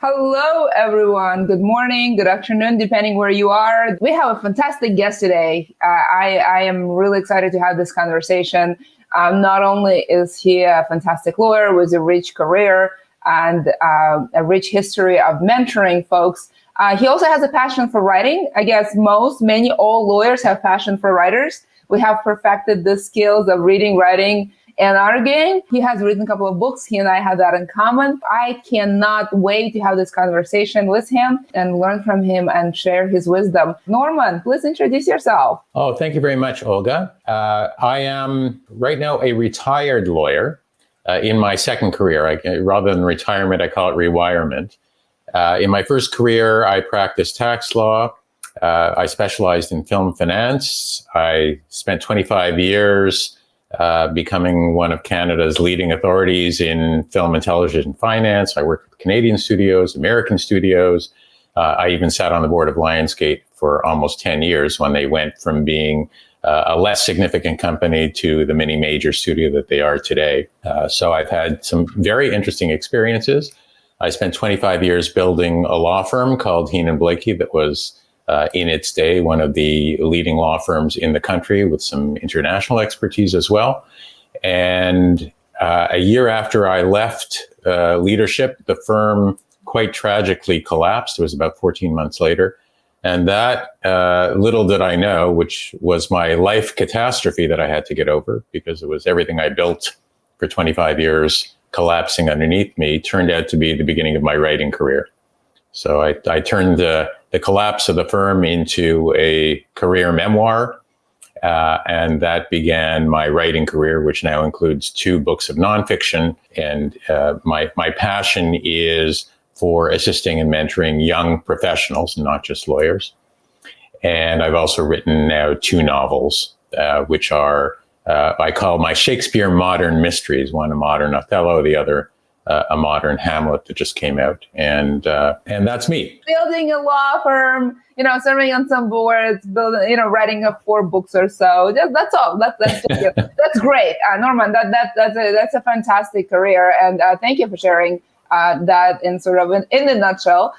Hello, everyone. Good morning, good afternoon, depending where you are. We have a fantastic guest today. I am really excited to have this conversation. Not only is he a fantastic lawyer with a rich career and a rich history of mentoring folks, he also has a passion for writing. I guess all lawyers have passion for writers. We have perfected the skills of reading, writing, and arguing. He has written a couple of books. He and I have that in common. I cannot wait to have this conversation with him and learn from him and share his wisdom. Norman, please introduce yourself. Oh, thank you very much, Olga. I am right now a retired lawyer in my second career. Rather than retirement, I call it rewirement. In my first career, I practiced tax law. I specialized in film finance. I spent 25 years becoming one of Canada's leading authorities in film and television finance. I worked with Canadian studios, American studios. I even sat on the board of LionsGate for almost 10 years when they went from being a less significant company to the mini major studio that they are today. So I've had some very interesting experiences. I spent 25 years building a law firm called Heenan Blaikie that was in its day, one of the leading law firms in the country with some international expertise as well. And a year after I left leadership, the firm quite tragically collapsed. It was about 14 months later. And that, little did I know, which was my life catastrophe that I had to get over because it was everything I built for 25 years collapsing underneath me, turned out to be the beginning of my writing career. So I turned the collapse of the firm into a career memoir, and that began my writing career, which now includes 2 books of nonfiction. And my passion is for assisting and mentoring young professionals, not just lawyers. And I've also written now 2 novels, which are I call my Shakespeare modern mysteries. One a modern Othello, the other a modern Hamlet that just came out, and that's me. Building a law firm, serving on some boards, writing up 4 books or so. That's all. That's great, Norman. That's a fantastic career, and thank you for sharing that in a nutshell.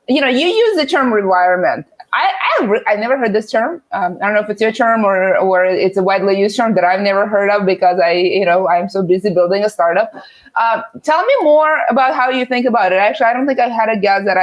You use the term rewirement. I never heard this term. I don't know if it's your term or it's a widely used term that I've never heard of because I'm so busy building a startup. Tell me more about how you think about it. Actually, I don't think I had a guest that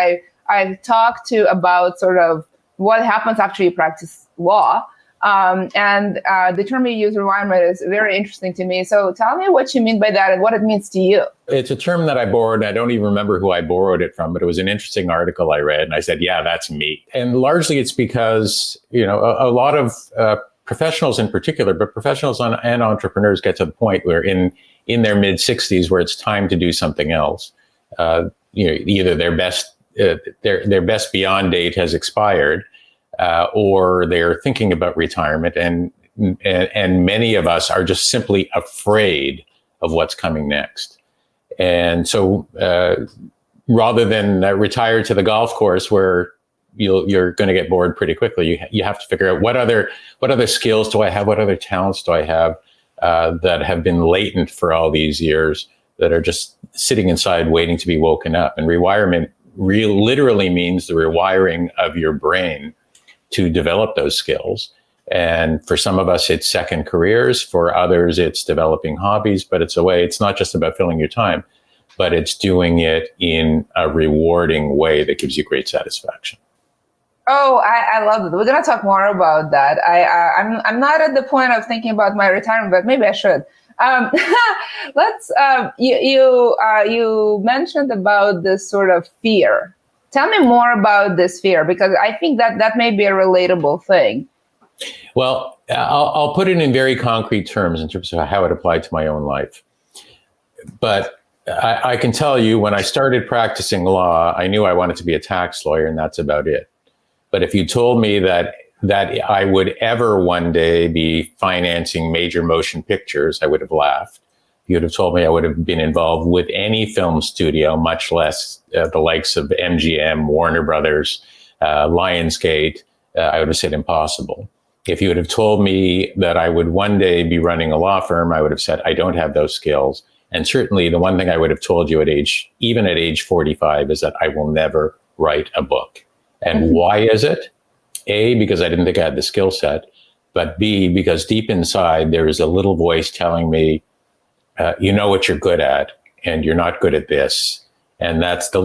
I've talked to about sort of what happens after you practice law. And the term you use, rewirement, is very interesting to me. So tell me what you mean by that and what it means to you. It's a term that I borrowed. I don't even remember who I borrowed it from, but it was an interesting article I read. And I said, yeah, that's me. And largely it's because, a lot of professionals in particular, but professionals and entrepreneurs get to the point where in their mid 60s where it's time to do something else. Either their best beyond date has expired, or they're thinking about retirement, and many of us are just simply afraid of what's coming next. And so, rather than retire to the golf course where you're going to get bored pretty quickly, you have to figure out what other skills do I have, what other talents do I have that have been latent for all these years that are just sitting inside waiting to be woken up. And rewirement literally means the rewiring of your brain to develop those skills. And for some of us, it's second careers. For others, it's developing hobbies. But it's not just about filling your time, but it's doing it in a rewarding way that gives you great satisfaction. Oh, I love it. We're going to talk more about that. I'm not at the point of thinking about my retirement, but maybe I should. You mentioned about this sort of fear. Tell me more about this fear, because I think that may be a relatable thing. Well, I'll put it in very concrete terms in terms of how it applied to my own life. But I can tell you, when I started practicing law, I knew I wanted to be a tax lawyer, and that's about it. But if you told me that I would ever one day be financing major motion pictures, I would have laughed. You'd have told me I would have been involved with any film studio, much less the likes of MGM, Warner Brothers, LionsGate. I would have said impossible. If you would have told me that I would one day be running a law firm, I would have said I don't have those skills. And certainly the one thing I would have told you even at age 45, is that I will never write a book. And why is it? A, because I didn't think I had the skill set, but B, because deep inside there is a little voice telling me, you know what you're good at, and you're not good at this. And that's the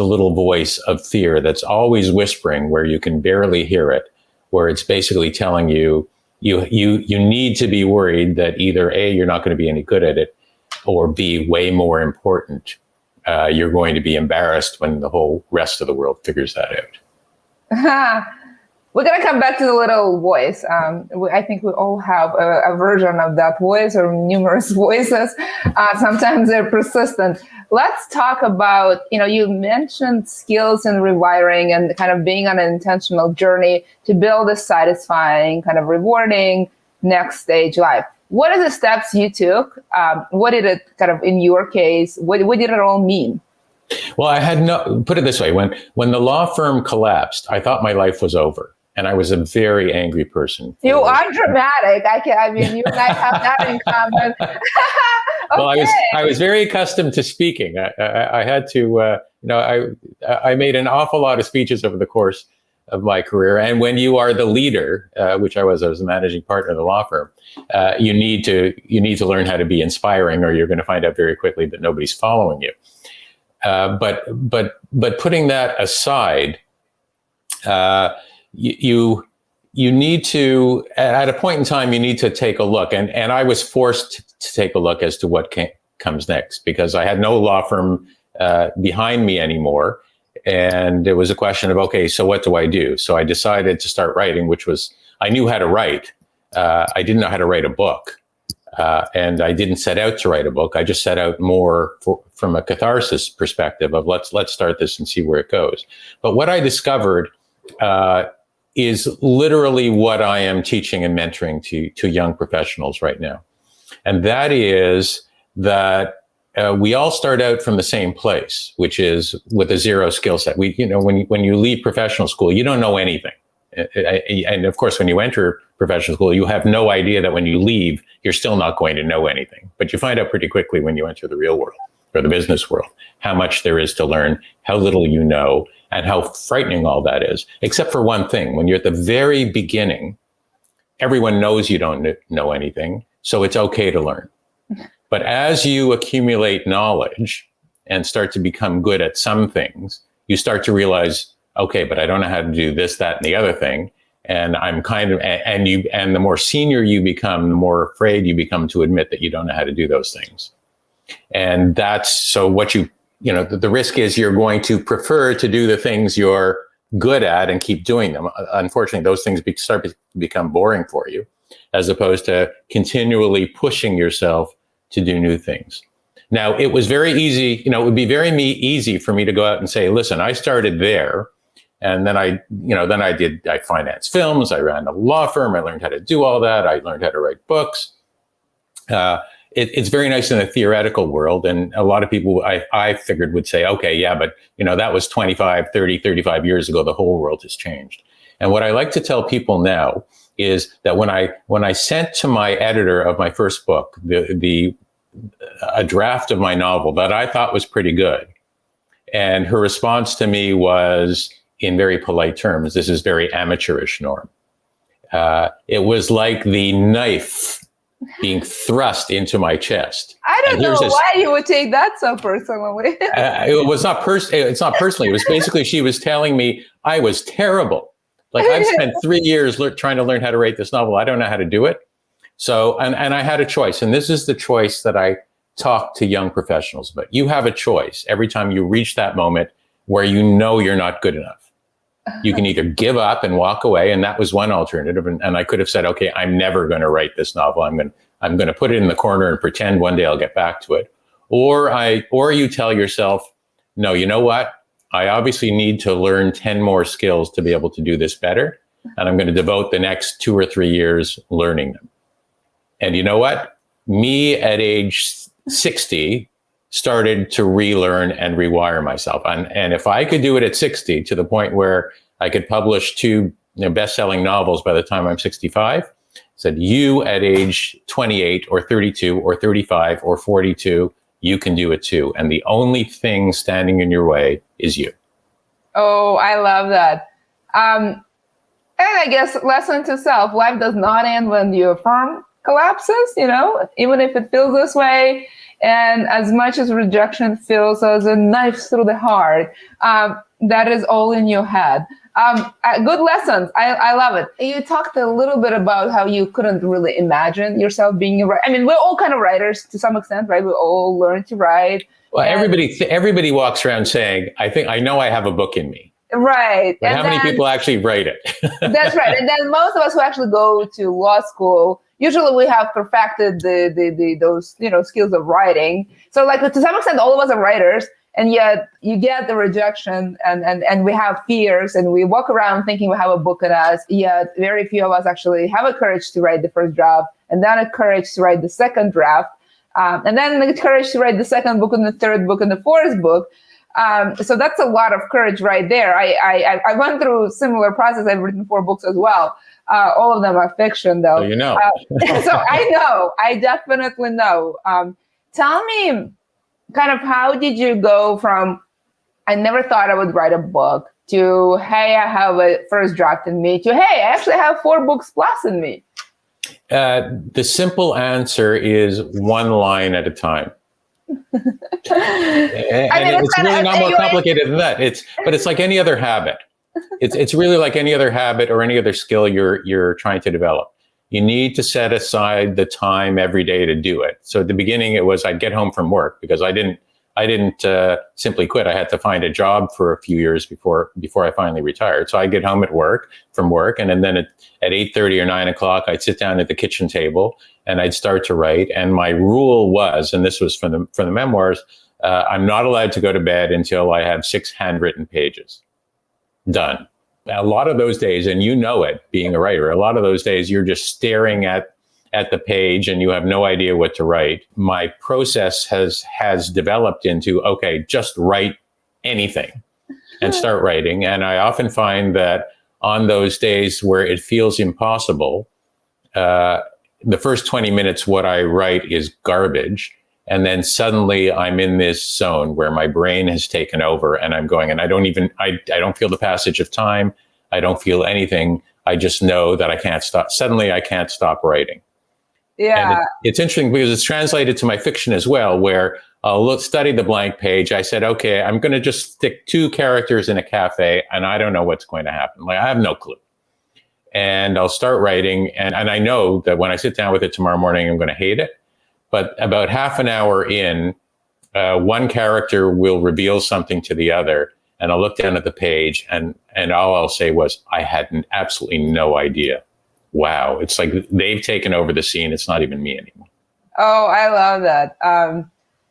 little voice of fear that's always whispering where you can barely hear it, where it's basically telling you, you need to be worried that either A, you're not going to be any good at it, or B, way more important, you're going to be embarrassed when the whole rest of the world figures that out. We're going to come back to the little voice. I think we all have a version of that voice, or numerous voices. Sometimes they're persistent. Let's talk about, you mentioned skills and rewiring and kind of being on an intentional journey to build a satisfying, kind of rewarding next stage life. What are the steps you took? What did it kind of, in your case, what did it all mean? Well, put it this way, when the law firm collapsed, I thought my life was over. And I was a very angry person. You are dramatic. I mean, you and I have that in common. Okay. Well, I was very accustomed to speaking. I had to, I made an awful lot of speeches over the course of my career. And when you are the leader, which I was the managing partner of the law firm, you need to learn how to be inspiring, or you're going to find out very quickly that nobody's following you. But putting that aside, you need to, at a point in time, you need to take a look. And I was forced to take a look as to what comes next, because I had no law firm behind me anymore. And it was a question of, okay, so what do I do? So I decided to start writing, I knew how to write. I didn't know how to write a book. And I didn't set out to write a book. I just set out more from a catharsis perspective of let's start this and see where it goes. But what I discovered is literally what I am teaching and mentoring to young professionals right now. And that is that we all start out from the same place, which is with a zero skill set. When you leave professional school, you don't know anything. And of course, when you enter professional school, you have no idea that when you leave, you're still not going to know anything. But you find out pretty quickly when you enter the real world or the business world, how much there is to learn, how little you know, and how frightening all that is, except for one thing. When you're at the very beginning, everyone knows you don't know anything, so it's okay to learn. But as you accumulate knowledge and start to become good at some things, you start to realize, okay, but I don't know how to do this, that, and the other thing. And I'm and the more senior you become, the more afraid you become to admit that you don't know how to do those things. And so what the risk is you're going to prefer to do the things you're good at and keep doing them. Unfortunately, those things start to become boring for you, as opposed to continually pushing yourself to do new things. Now, it was very easy, it would be very easy for me to go out and say, listen, I started there. And then I financed films. I ran a law firm. I learned how to do all that. I learned how to write books. It's very nice in the theoretical world. And a lot of people I figured would say, okay, yeah, but that was 25, 30, 35 years ago. The whole world has changed. And what I like to tell people now is that when I sent to my editor of my first book, a draft of my novel that I thought was pretty good, and her response to me was, in very polite terms, this is very amateurish, Norm. It was like the knife being thrust into my chest. I don't know why you would take that so personally. It was not it's not personally. It was basically, she was telling me I was terrible. Like, I've spent 3 years trying to learn how to write this novel. I don't know how to do it. So, and I had a choice. And this is the choice that I talk to young professionals about. You have a choice every time you reach that moment where you're not good enough. You can either give up and walk away, and that was one alternative. And I could have said, okay, I'm never going to write this novel. I'm going to put it in the corner and pretend one day I'll get back to it. Or you tell yourself, no, you know what? I obviously need to learn 10 more skills to be able to do this better. And I'm going to devote the next 2 or 3 years learning them. And you know what? Me at age 60 started to relearn and rewire myself. And if I could do it at 60 to the point where I could publish 2 best-selling novels by the time I'm 65, said, you at age 28 or 32 or 35 or 42, you can do it too. And the only thing standing in your way is you. Oh, I love that. And I guess lesson to self, life does not end when your firm collapses, even if it feels this way. And as much as rejection feels as a knife through the heart, that is all in your head. Good lessons. I love it. You talked a little bit about how you couldn't really imagine yourself being a writer. I mean, we're all kind of writers to some extent, right? We all learn to write. Well, everybody walks around saying, I know I have a book in me. Right. But how many people actually write it? That's right. And then most of us who actually go to law school, usually we have perfected those skills of writing. So like to some extent, all of us are writers, and yet you get the rejection and we have fears and we walk around thinking we have a book in us. Yet very few of us actually have a courage to write the first draft, and then a courage to write the second draft, and then the courage to write the second book and the third book and the fourth book. So that's a lot of courage right there. I went through a similar process. I've written 4 books as well. All of them are fiction, though. So you know. So I know. I definitely know. Tell me, kind of, how did you go from, I never thought I would write a book, to, hey, I have a first draft in me, to, hey, I actually have 4 books plus in me? The simple answer is one line at a time. It's really not more complicated than that. But it's like any other habit. It's really like any other habit or any other skill you're trying to develop. You need to set aside the time every day to do it. So at the beginning, it was I'd get home from work because I didn't simply quit. I had to find a job for a few years before I finally retired. So I'd get home from work, and then at 8:30 or 9 o'clock, I'd sit down at the kitchen table and I'd start to write. And my rule was, and this was from the memoirs, I'm not allowed to go to bed until I have 6 handwritten pages done. A lot of those days, and you know it, being a writer, a lot of those days you're just staring at the page and you have no idea what to write. My process has developed into, okay, just write anything and start writing. And I often find that on those days where it feels impossible, the first 20 minutes, what I write is garbage. And then suddenly I'm in this zone where my brain has taken over and I'm going, and I don't feel the passage of time. I don't feel anything. I just know that I can't stop. Suddenly I can't stop writing. Yeah. And it's interesting because it's translated to my fiction as well, where I'll study the blank page. I said, okay, I'm going to just stick 2 characters in a cafe and I don't know what's going to happen. Like, I have no clue. And I'll start writing. And I know that when I sit down with it tomorrow morning, I'm going to hate it. But about half an hour in, one character will reveal something to the other. And I'll look down at the page and all I'll say was, I had absolutely no idea. Wow. It's like they've taken over the scene. It's not even me anymore. Oh, I love that.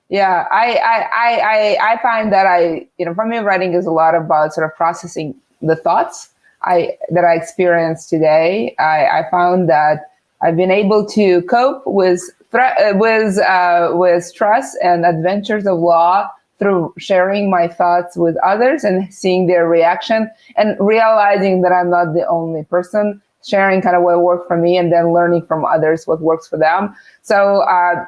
Yeah, I find that for me, writing is a lot about sort of processing the thoughts that I experienced today. I found that I've been able to cope with stress and adventures of law through sharing my thoughts with others and seeing their reaction and realizing that I'm not the only person sharing kind of what worked for me, and then learning from others what works for them. So I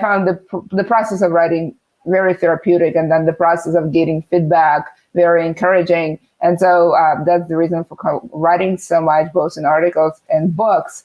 found the process of writing very therapeutic, and then the process of getting feedback very encouraging. And so that's the reason for writing so much, both in articles and books.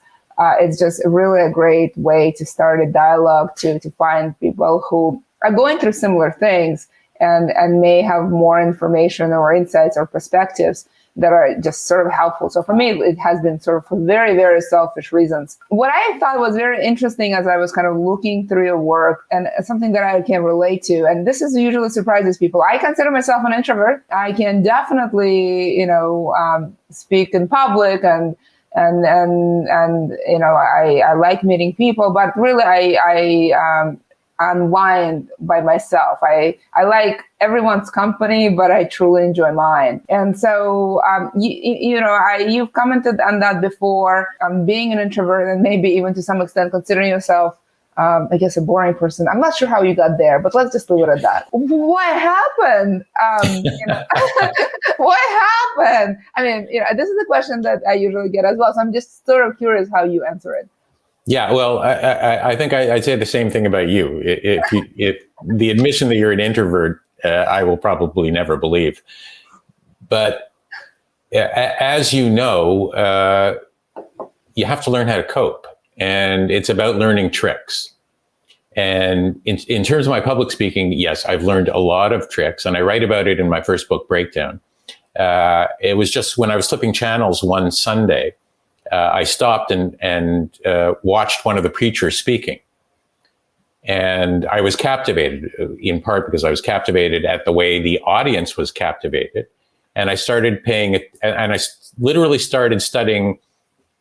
It's just really a great way to start a dialogue to find people who are going through similar things and may have more information or insights or perspectives that are just sort of helpful. So for me, it has been sort of for very, very selfish reasons. What I thought was very interesting as I was kind of looking through your work, and something that I can relate to, and this is usually surprises people. I consider myself an introvert. I can definitely, speak in public and I like meeting people, but really I unwind by myself. I like everyone's company, but I truly enjoy mine. And so, you've commented on that before, being an introvert and maybe even to some extent considering yourself, I guess, a boring person. I'm not sure how you got there, but let's just leave it at that. What happened? What happened? I mean, this is a question that I usually get as well. So I'm just sort of curious how you answer it. Yeah, well, I think I'd say the same thing about you. If the admission that you're an introvert, I will probably never believe. But as you know, you have to learn how to cope, and it's about learning tricks. And in terms of my public speaking, yes, I've learned a lot of tricks, and I write about it in my first book, Breakdown. It was just when I was flipping channels one Sunday, I stopped and watched one of the preachers speaking. And I was captivated, in part because I was captivated at the way the audience was captivated. And I started paying it, and I literally started studying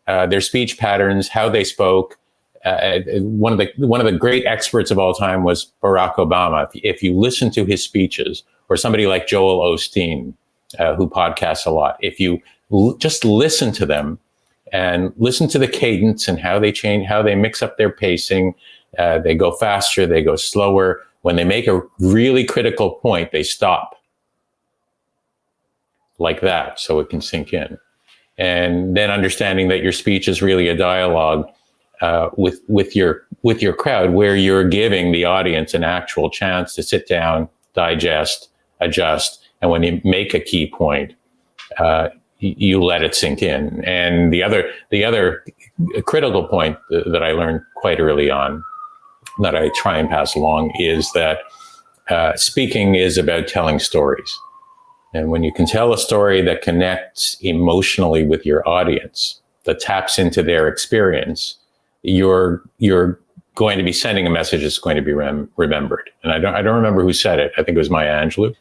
their speech patterns, how they spoke. One of the great experts of all time was Barack Obama. If you listen to his speeches, or somebody like Joel Osteen, who podcasts a lot, if you just listen to them and listen to the cadence and how they change, how they mix up their pacing, they go faster, they go slower. When they make a really critical point, they stop like that so it can sink in. And then understanding that your speech is really a dialogue with your crowd, where you're giving the audience an actual chance to sit down, digest, adjust, and when you make a key point, you let it sink in. And the other critical point that I learned quite early on, that I try and pass along, is that speaking is about telling stories. And when you can tell a story that connects emotionally with your audience, that taps into their experience, you're going to be sending a message that's going to be remembered. And I don't remember who said it. I think it was Maya Angelou,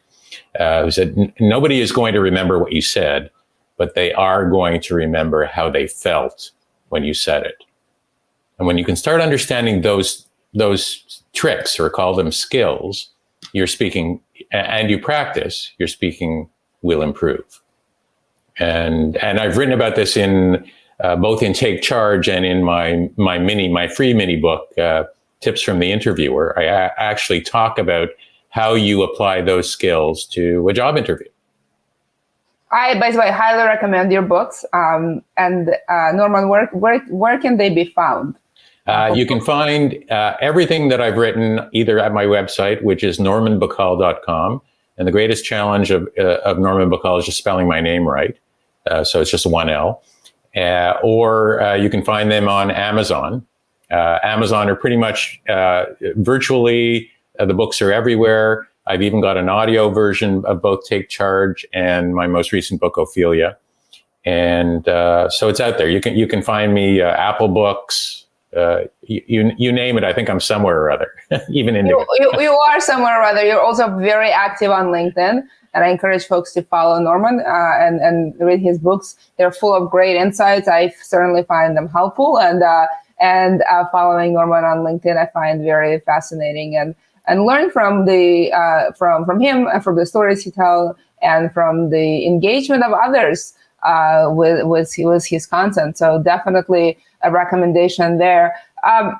who said, nobody is going to remember what you said, but they are going to remember how they felt when you said it. And when you can start understanding those tricks, or call them skills, you're speaking, and you practice, your speaking will improve. And I've written about this in both in Take Charge and in my free mini book, Tips from the Interviewer. I actually talk about how you apply those skills to a job interview. I, by the way, highly recommend your books. And Norman, where can they be found? You can find everything that I've written either at my website, which is normanbacal.com. And the greatest challenge of Norman Bacal is just spelling my name right. So it's just one L. Or you can find them on Amazon. Amazon are pretty much virtually, the books are everywhere. I've even got an audio version of both Take Charge and my most recent book, Ophelia. And so it's out there. You can find me Apple Books. You name it. I think I'm somewhere or other, even in you are somewhere or other. You're also very active on LinkedIn, and I encourage folks to follow Norman and read his books. They're full of great insights. I certainly find them helpful, and following Norman on LinkedIn, I find very fascinating, and learn from from him and from the stories he tells, and from the engagement of others with his content. So definitely a recommendation there. All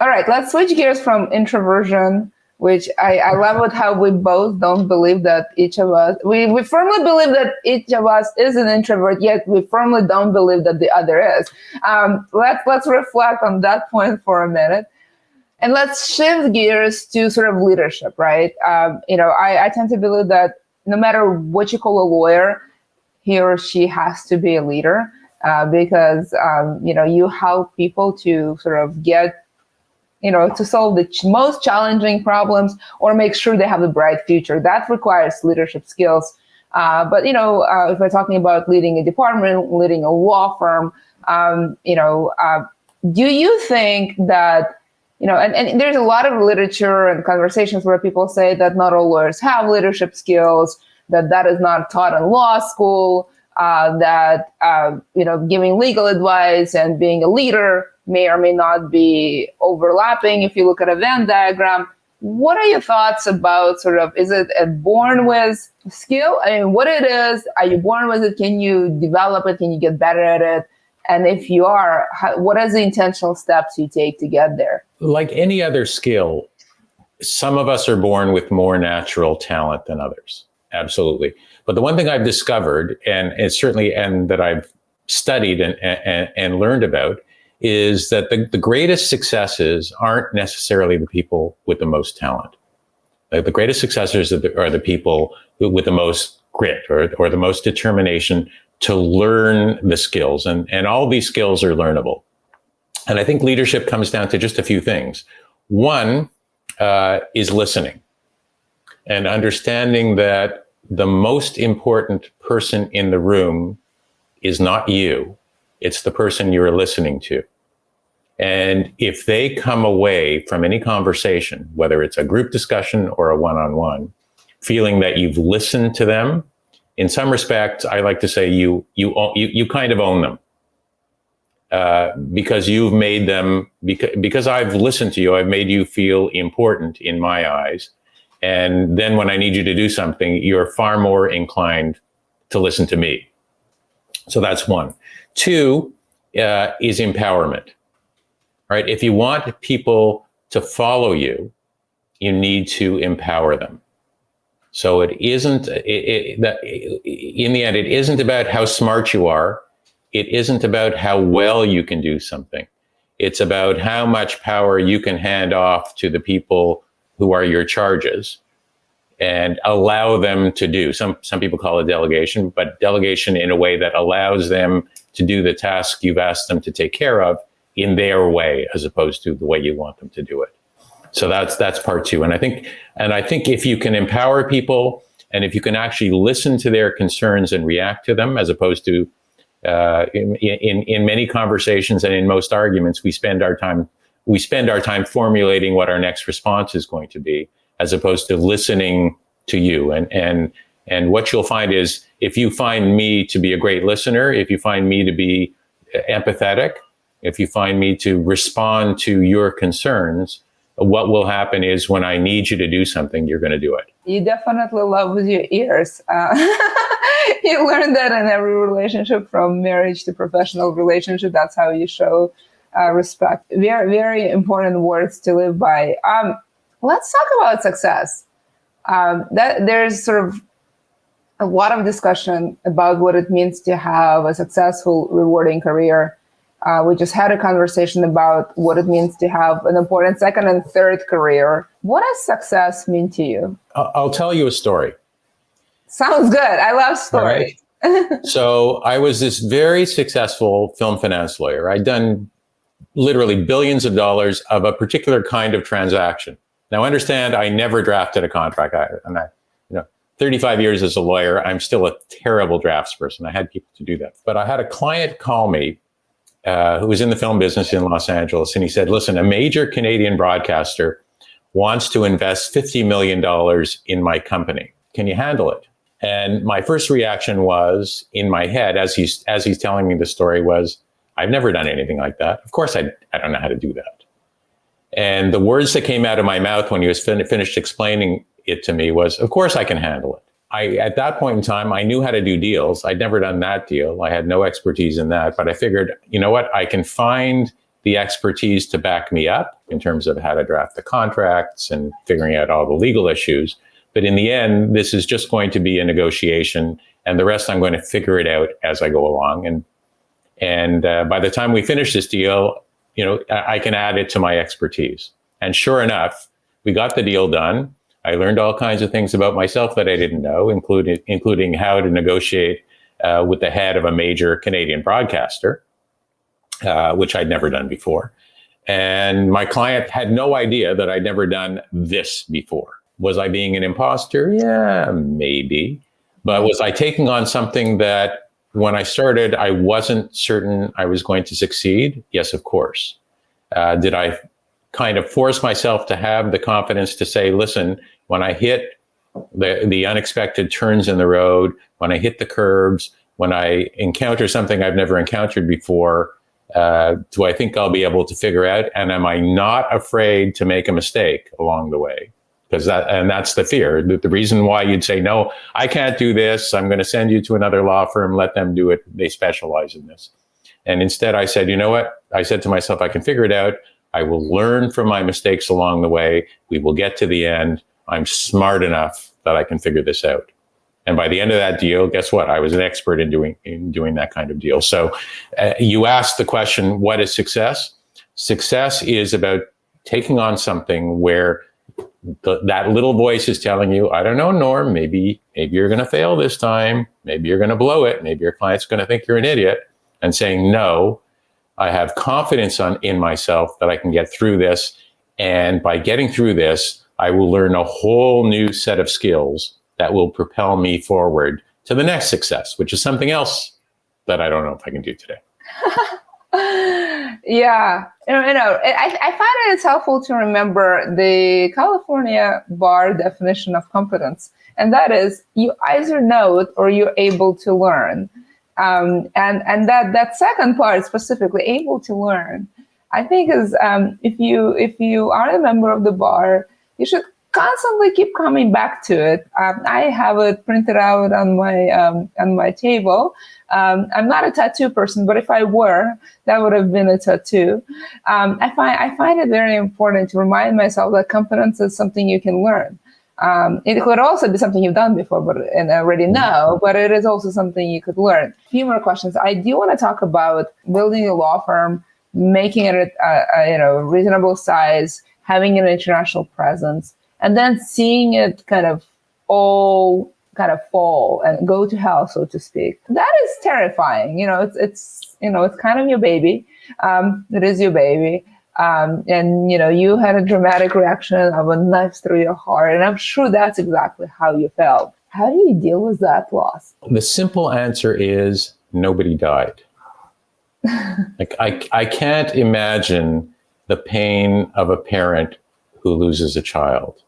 right, let's switch gears from introversion, which I love it how we both don't believe that each of us, we firmly believe that each of us is an introvert, yet we firmly don't believe that the other is. Let's reflect on that point for a minute. And let's shift gears to sort of leadership, right? I tend to believe that no matter what you call a lawyer, he or she has to be a leader. Because you help people to sort of get, to solve the most challenging problems or make sure they have a bright future. That requires leadership skills. But if we're talking about leading a department, leading a law firm, do you think that, and there's a lot of literature and conversations where people say that not all lawyers have leadership skills, that is not taught in law school. That giving legal advice and being a leader may or may not be overlapping if you look at a Venn diagram. What are your thoughts about sort of, is it a born with skill? I mean, what it is, are you born with it? Can you develop it? Can you get better at it? And if you are, what are the intentional steps you take to get there? Like any other skill, some of us are born with more natural talent than others. Absolutely. But the one thing I've discovered, and that I've studied and learned about, is that the greatest successes aren't necessarily the people with the most talent. The greatest successes are the people with the most grit or the most determination to learn the skills. And all these skills are learnable. And I think leadership comes down to just a few things. One is listening and understanding that the most important person in the room is not you. It's the person you're listening to. And if they come away from any conversation, whether it's a group discussion or a one-on-one, feeling that you've listened to them, in some respects, I like to say you kind of own them. Because you've made them, because I've listened to you, I've made you feel important in my eyes. And then when I need you to do something, you're far more inclined to listen to me. So that's one. Two is empowerment, right? If you want people to follow you, you need to empower them. So it isn't, in the end, it isn't about how smart you are. It isn't about how well you can do something. It's about how much power you can hand off to the people who are your charges and allow them to do. Some people call it delegation, but delegation in a way that allows them to do the task you've asked them to take care of in their way, as opposed to the way you want them to do it. So that's part two. And I think if you can empower people, and if you can actually listen to their concerns and react to them, as opposed to in many conversations and in most arguments, we spend our time formulating what our next response is going to be, as opposed to listening to you. And what you'll find is, if you find me to be a great listener, if you find me to be empathetic, if you find me to respond to your concerns, what will happen is, when I need you to do something, you're going to do it. You definitely love with your ears. You learn that in every relationship, from marriage to professional relationship. That's how you show respect. Very, very important words to live by. Let's talk about success. There's sort of a lot of discussion about what it means to have a successful, rewarding career. We just had a conversation about what it means to have an important second and third career. What does success mean to you? I'll tell you a story. Sounds good. I love stories. Right. So I was this very successful film finance lawyer. I'd done literally billions of dollars of a particular kind of transaction. Now, understand, I never drafted a contract. 35 years as a lawyer, I'm still a terrible draftsperson. I had people to do that. But I had a client call me who was in the film business in Los Angeles. And he said, listen, a major Canadian broadcaster wants to invest $50 million in my company. Can you handle it? And my first reaction was, in my head, as he's telling me the story, was, I've never done anything like that. Of course, I don't know how to do that. And the words that came out of my mouth when he was finished explaining it to me was, of course I can handle it. At that point in time, I knew how to do deals. I'd never done that deal. I had no expertise in that, but I figured, you know what? I can find the expertise to back me up in terms of how to draft the contracts and figuring out all the legal issues. But in the end, this is just going to be a negotiation, and the rest I'm going to figure it out as I go along. And by the time we finish this deal, I can add it to my expertise. And sure enough, we got the deal done. I learned all kinds of things about myself that I didn't know, including how to negotiate with the head of a major Canadian broadcaster, which I'd never done before. And my client had no idea that I'd never done this before. Was I being an imposter? Yeah, maybe. But was I taking on something that, when I started, I wasn't certain I was going to succeed? Yes, of course. Did I kind of force myself to have the confidence to say, listen, when I hit the unexpected turns in the road, when I hit the curbs, when I encounter something I've never encountered before, do I think I'll be able to figure out? And am I not afraid to make a mistake along the way? Because that's the fear. The reason why you'd say, no, I can't do this. I'm going to send you to another law firm. Let them do it. They specialize in this. And instead I said, you know what? I said to myself, I can figure it out. I will learn from my mistakes along the way. We will get to the end. I'm smart enough that I can figure this out. And by the end of that deal, guess what? I was an expert in doing that kind of deal. So you asked the question, what is success? Success is about taking on something where that little voice is telling you, I don't know, Norm, maybe you're going to fail this time. Maybe you're going to blow it. Maybe your client's going to think you're an idiot. And saying, no, I have confidence in myself that I can get through this. And by getting through this, I will learn a whole new set of skills that will propel me forward to the next success, which is something else that I don't know if I can do today. Yeah, I find it's helpful to remember the California bar definition of competence, and that is you either know it or you're able to learn. And that second part, specifically able to learn, I think is if you are a member of the bar, you should constantly keep coming back to it. I have it printed out on my table. I'm not a tattoo person, but if I were, that would have been a tattoo. I find it very important to remind myself that competence is something you can learn. It could also be something you've done before, and already know, but it is also something you could learn. A few more questions. I do want to talk about building a law firm, making it a reasonable size, having an international presence, and then seeing it kind of all kind of fall and go to hell, so to speak. That is terrifying. It's kind of your baby. It is your baby. And you had a dramatic reaction of a knife through your heart, and I'm sure that's exactly how you felt. How do you deal with that loss? The simple answer is nobody died. Like I can't imagine the pain of a parent who loses a child.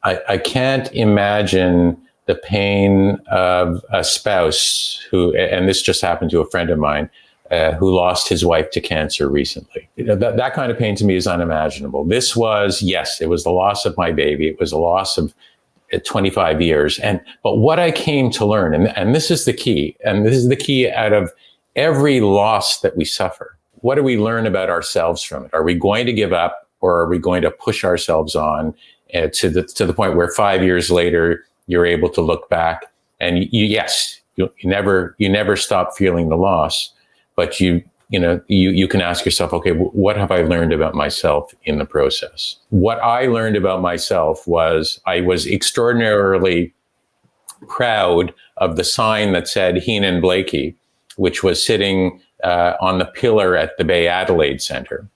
I can't imagine the pain of a spouse who, and this just happened to a friend of mine, who lost his wife to cancer recently. That kind of pain to me is unimaginable. This was, yes, it was the loss of my baby. It was a loss of 25 years. But what I came to learn, and this is the key, and this is the key out of every loss that we suffer. What do we learn about ourselves from it? Are we going to give up, or are we going to push ourselves on to the point where 5 years later, you're able to look back and you never stop feeling the loss, but you can ask yourself, okay, what have I learned about myself in the process? What I learned about myself was I was extraordinarily proud of the sign that said Heenan Blaikie, which was sitting on the pillar at the Bay Adelaide Centre,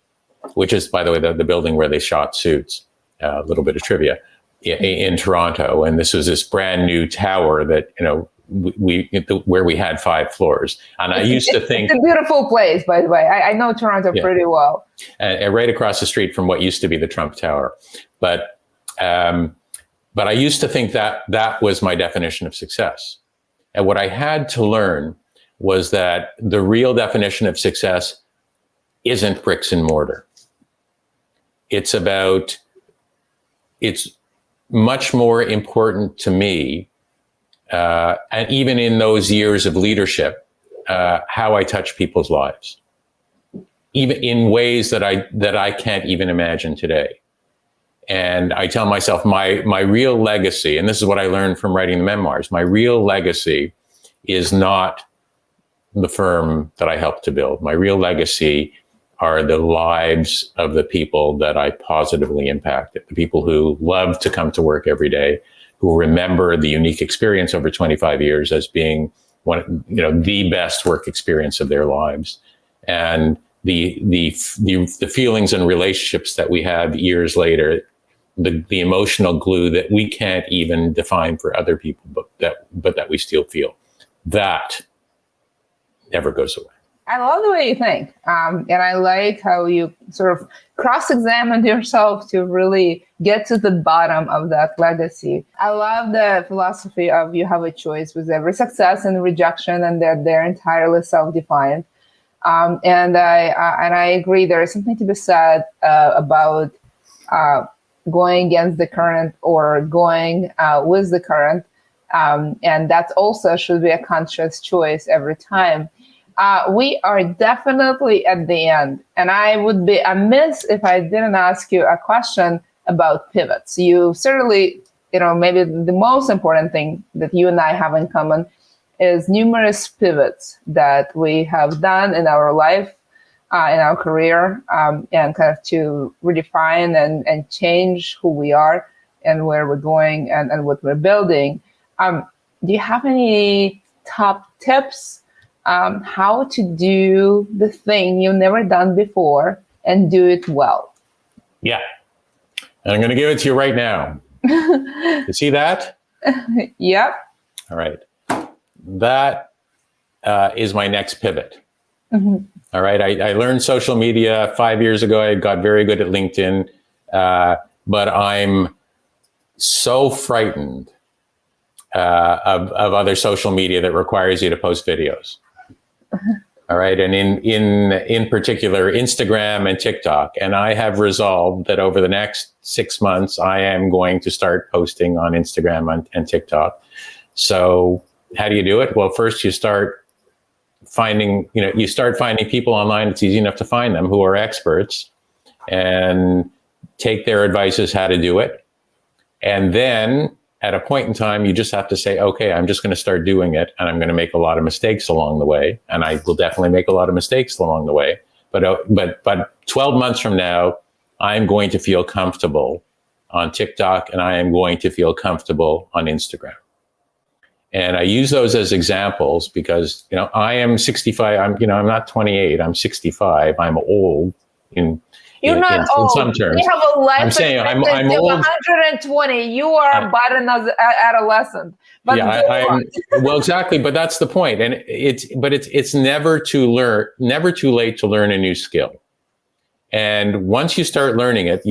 which is, by the way, the building where they shot Suits. A little bit of trivia in Toronto, and this was this brand new tower that where we had 5 floors. And I used to think it's a beautiful place, by the way. I know Toronto pretty well. And right across the street from what used to be the Trump Tower, but I used to think that was my definition of success. And what I had to learn was that the real definition of success isn't bricks and mortar. It's much more important to me, and even in those years of leadership, how I touch people's lives, even in ways that I can't even imagine today. And I tell myself my real legacy, and this is what I learned from writing the memoirs, my real legacy is not the firm that I helped to build. My real legacy are the lives of the people that I positively impacted, the people who love to come to work every day, who remember the unique experience over 25 years as being the best work experience of their lives. And the feelings and relationships that we have years later, the emotional glue that we can't even define for other people, but that we still feel, that never goes away. I love the way you think. And I like how you sort of cross-examined yourself to really get to the bottom of that legacy. I love the philosophy of you have a choice with every success and rejection, and that they're entirely self-defined. And I agree. There is something to be said about going against the current or going with the current. And that also should be a conscious choice every time. We are definitely at the end, and I would be amiss if I didn't ask you a question about pivots. You certainly maybe the most important thing that you and I have in common is numerous pivots that we have done in our life, in our career, and kind of to redefine and change who we are and where we're going and what we're building. Do you have any top tips how to do the thing you've never done before and do it well? Yeah. And I'm going to give it to you right now. You see that? Yep. All right. That is my next pivot. Mm-hmm. All right. I learned social media 5 years ago. I got very good at LinkedIn, but I'm so frightened of other social media that requires you to post videos. All right. And in particular, Instagram and TikTok. And I have resolved that over the next 6 months, I am going to start posting on Instagram and TikTok. So how do you do it? Well, first you start finding people online. It's easy enough to find them who are experts and take their advice as how to do it. And then at a point in time, you just have to say, okay, I'm just going to start doing it. And I'm going to make a lot of mistakes along the way. And I will definitely make a lot of mistakes along the way. But 12 months from now, I'm going to feel comfortable on TikTok and I am going to feel comfortable on Instagram. And I use those as examples because, I am 65. I'm not 28. I'm 65. I'm old You're not old. In some terms. You have a life I'm saying I'm old. 120. You are but an adolescent. But yeah, well, exactly. But that's the point. And it's never too late to learn a new skill. And once you start learning it,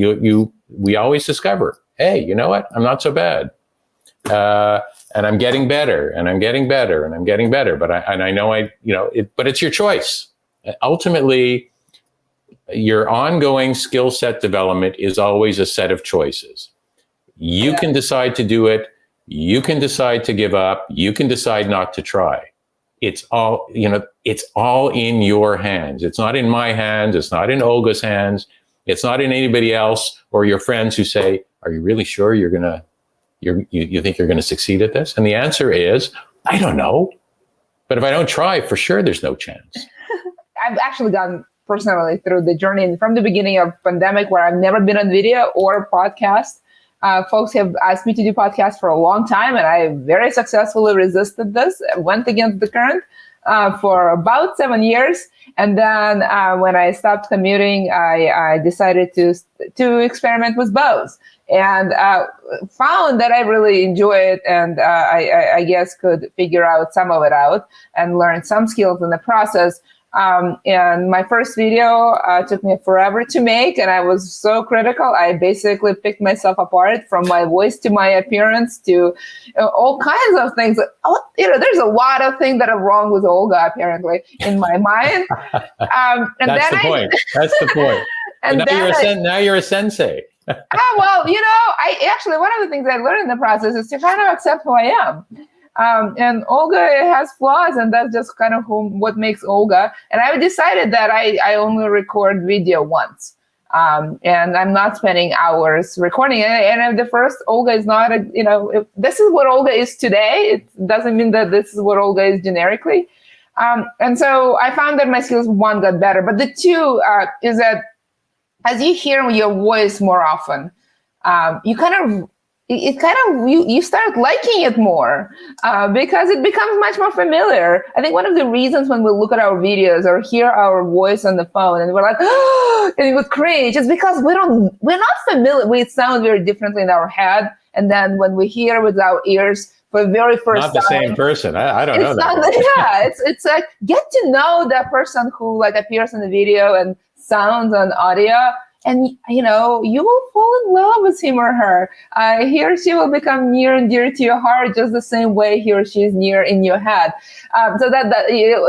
we always discover, hey, you know what? I'm not so bad. And I'm getting better, and I'm getting better, and I'm getting better. But I know but it's your choice. Ultimately, your ongoing skill set development is always a set of choices. You can decide to do it. You can decide to give up. You can decide not to try. It's all in your hands. It's not in my hands. It's not in Olga's hands. It's not in anybody else or your friends who say, are you really sure you think you're going to succeed at this? And the answer is, I don't know. But if I don't try, for sure, there's no chance. I've actually gone personally through the journey from the beginning of pandemic where I've never been on video or podcast. Folks have asked me to do podcasts for a long time, and I very successfully resisted this, went against the current for about 7 years. And then when I stopped commuting, I decided to experiment with bows. And found that I really enjoy it, and I guess could figure out some of it out and learn some skills in the process. And my first video took me forever to make, and I was so critical. I basically picked myself apart from my voice to my appearance to all kinds of things. There's a lot of things that are wrong with Olga, apparently, in my mind. And That's the point. That's the point. And now you're a sensei. Well, I actually, one of the things I learned in the process is to kind of accept who I am. And Olga has flaws, and that's just kind of what makes Olga. And I decided that I only record video once. And I'm not spending hours recording it. And if the first Olga is not, if this is what Olga is today, it doesn't mean that this is what Olga is generically. And so I found that my skills, one, got better. But the two is that as you hear your voice more often, you start liking it more because it becomes much more familiar. I think one of the reasons when we look at our videos or hear our voice on the phone and we're like, oh, and we cringe, it's because we're not familiar. We sound very differently in our head, and then when we hear with our ears for the very first time, not the same person. I don't know that. It's like get to know that person who appears in the video and sounds on audio. And, you will fall in love with him or her. He or she will become near and dear to your heart just the same way he or she is near in your head. So that it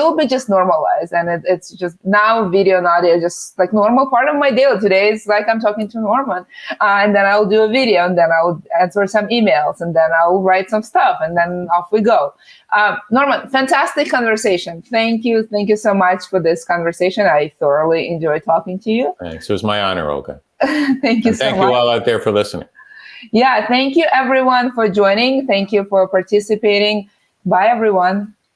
will be just normalized. And it's just now video and audio just like normal part of my day. Today is like I'm talking to Norman. And then I'll do a video, and then I'll answer some emails, and then I'll write some stuff, and then off we go. Norman, fantastic conversation. Thank you. Thank you so much for this conversation. I thoroughly enjoyed talking to you. Thanks. It was my honor, Olga. Thank you so much. Thank you all out there for listening. Yeah, thank you everyone for joining. Thank you for participating. Bye, everyone.